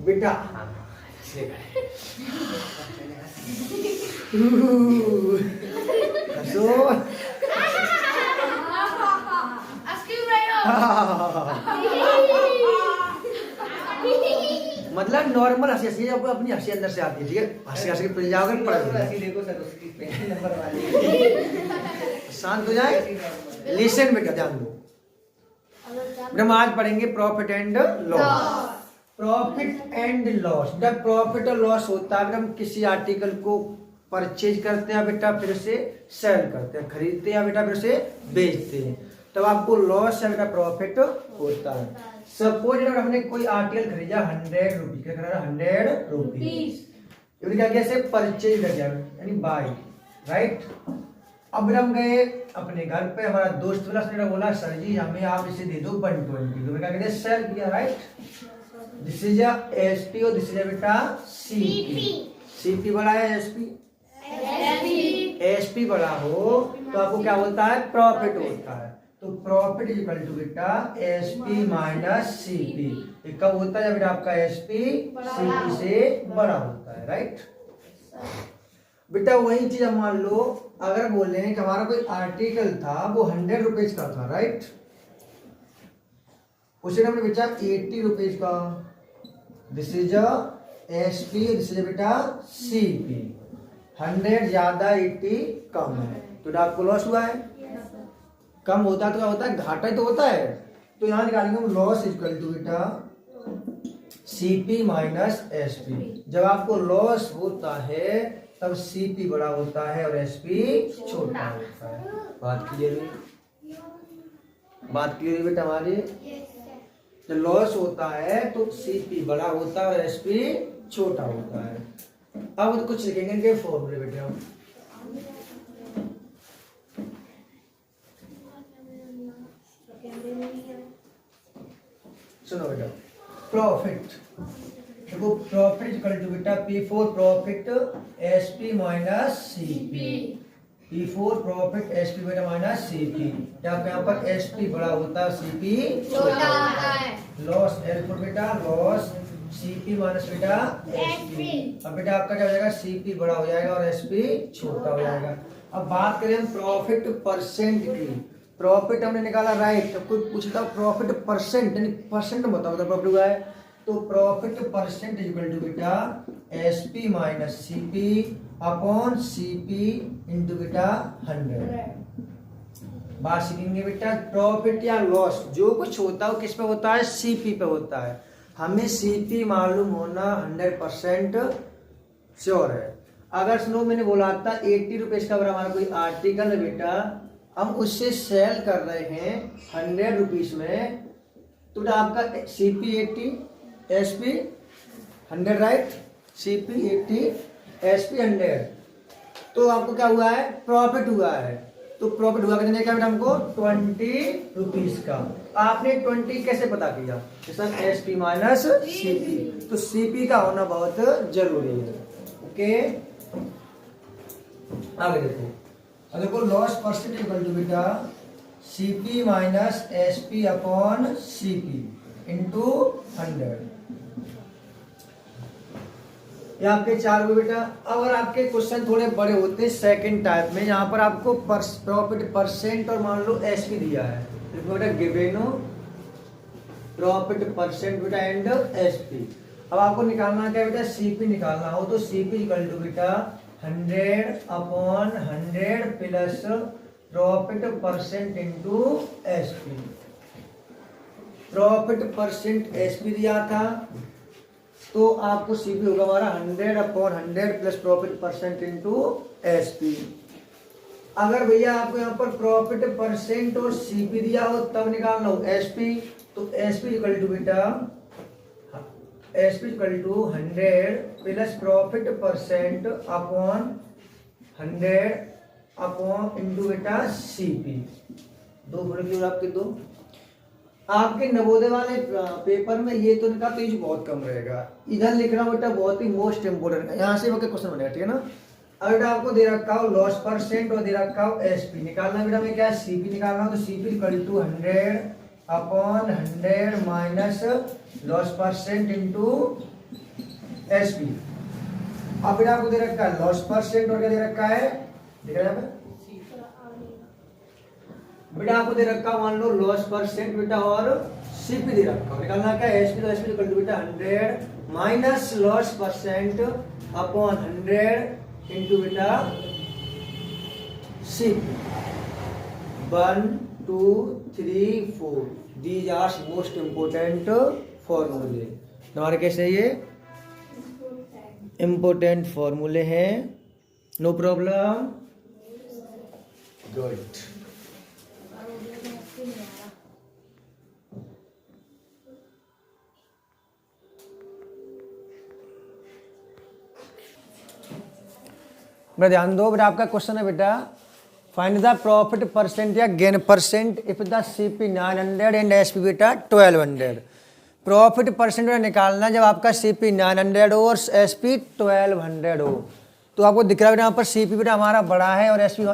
बेटा हंसो। मतलब नॉर्मल हंसी हंसी अपनी हंसी अंदर से आती है, ठीक है। हंसी हंसी के जाओगे देखो सर उसकी नंबर वाली शांत हो जाए। लिसन बेटा ध्यान दो। हम आज पढ़ेंगे profit and loss. Profit and loss, जब प्रॉफिट और लॉस होता है, हम किसी आर्टिकल को परचेज करते हैं बेटा, फिर उसे सेल करते हैं, खरीदते हैं बेटा, फिर उसे बेचते हैं, तब आपको लॉस या बेटा प्रॉफिट होता है। सपोज अगर हमने कोई आर्टिकल खरीदा 100 रुपीज, क्या खरीदा 100 रुपीज, क्या किया से परचेज कर दिया यानी बाय, राइट। अब हम गए अपने घर पे, हमारा दोस्त बोला सर जी हमें आप इसे दे दो 120, तो क्या कहते सेल किया, राइट। दिस इज एसपी और दिस इज बेटा सीपी। सीपी बड़ा है एसपी, एसपी बड़ा हो तो आपको क्या होता है प्रॉफिट होता है। तो प्रॉफिट इज इक्वल टू बेटा एसपी माइनस सीपी। कब होता है जब बेटा आपका एसपी सीपी से बड़ा होता है, राइट। बेटा वही चीज हम मान लो अगर बोल रहे हैं कि हमारा कोई आर्टिकल था वो 100 रुपीज का था, राइट, उसे हमने बेचा 80 रुपीज का। This is SP, this is बेटा सीपी। 100 ज्यादा 80 कम है, तो आपको लॉस हुआ है। कम होता तो क्या होता है घाटा ही तो होता है। तो यहां निकालेंगे हम लॉस इक्वल टू बेटा सीपी माइनस एसपी। जब आपको लॉस होता है तब सीपी बड़ा होता है और एसपी छोटा होता है। बात क्लियर हुई? बात क्लियर हुई बेटा हमारी? जब लॉस होता है तो सीपी बड़ा होता है और एसपी छोटा होता है। अब कुछ लिखेंगे इनके फॉर्मूले बेटे हम। सुनो बेटा, प्रॉफिट, देखो प्रॉफिट इक्वल टू बेटा P four profit SP minus CP. P four profit SP बेटा माइनस सीपी। यहाँ पर एसपी बड़ा होता है, सीपी छोटा होता है। लॉस एल फोर बेटा लॉस सीपी माइनस बेटा एसपी। अब बेटा आपका क्या हो जाएगा सीपी बड़ा हो जाएगा और एसपी छोटा हो जाएगा। अब बात करें हम प्रॉफिट परसेंट की। प्रॉफिट हमने निकाला, राइट। तो कोई पूछता प्रॉफिट परसेंट यानी परसेंट बताओ मतलब प्रॉफिट हुआ है, तो प्रॉफिट परसेंट इक्वल टू बेटा SP minus CP upon CP into बेटा 100। बात सीखेंगे बेटा, प्रॉफिट या लॉस जो कुछ होता है वो किस पे होता है सीपी पे होता है। हमें सीपी मालूम होना 100% श्योर है। अगर सुनो मैंने बोला था 80 रुपीज का हमारा कोई आर्टिकल है बेटा, हम उससे सेल कर रहे हैं 100 रुपीज में, तो आपका CP 80 SP 100, right. CP 80 SP 100, तो आपको क्या हुआ है प्रॉफिट हुआ है। तो प्रॉफिट हुआ कितने का बेटा हमको 20 रुपीज का। आपने 20 कैसे पता किया सर एसपी माइनस सीपी, तो सीपी का होना बहुत जरूरी है। ओके आगे देखो, अब देखो लॉस परसेंट इक्वल टू बेटा CP minus SP upon CP into 100। ये आपके 4 हुए बेटा। अगर आपके क्वेश्चन थोड़े बड़े होते हैं सेकंड टाइप में, यहाँ पर आपको प्रॉफिट परसेंट और मान लो एसपी दिया है, बेटा गिवेनो प्रॉफिट परसेंट बेटा एंड एसपी। अब आपको निकालना क्या बेटा सीपी निकालना हो तो सीपी इक्वल टू बेटा 100 upon 100 plus profit percent into SP. Profit percent SP दिया था तो आपको सीपी होगा हमारा 100 upon 100 plus profit percent into SP. अगर भैया आपको यहाँ पर प्रॉफिट परसेंट और सीपी दिया हो तब निकालना हो एसपी, तो एसपी इक्वल टू बेटा SP equal to 100 plus profit percent upon 100 upon into बेटा सीपी। दो फर्क आपके दो। आपके नवोदय वाले पेपर में ये तो इनका पेज बहुत कम रहेगा, इधर लिखना बेटा बहुत ही मोस्ट इंपोर्टेंट है, यहाँ से क्वेश्चन बनेगा, ठीक है ना। अब बेटा आपको दे रखा हो लॉस परसेंट और दे रखा हो एसपी, निकालना बेटा मैं क्या सीपी निकालना हो तो CP equal to 100 upon 100 minus loss percent into SP. अब बेटा आपको दे रखा है लॉस परसेंट और क्या दे रखा है, दिख रहा है यहाँ पे? बेटा आपको दे रखा मान लो लॉस परसेंट बेटा और सीपी दे रखा, निकालना क्या है एसपी, तो एसपी इक्वल टू बेटा 100 minus loss percent upon 100 into बेटा CP. 1 2 3 4 these are most important फॉर्मूले। तुम्हारे कैसे ये इंपोर्टेंट फॉर्मूले हैं, नो प्रॉब्लम, गुड। बेटा ध्यान दो, बेटा आपका क्वेश्चन है बेटा फाइंड द प्रॉफिट परसेंट या gain percent if the CP 900 and SP बेटा 1200। प्रॉफिट परसेंट निकालना जब आपका सीपी 900 हो और एसपी 1200 हो। तो आपको दिख रहा है बेटा यहाँ पर सीपी बेटा हमारा बड़ा है और एसपी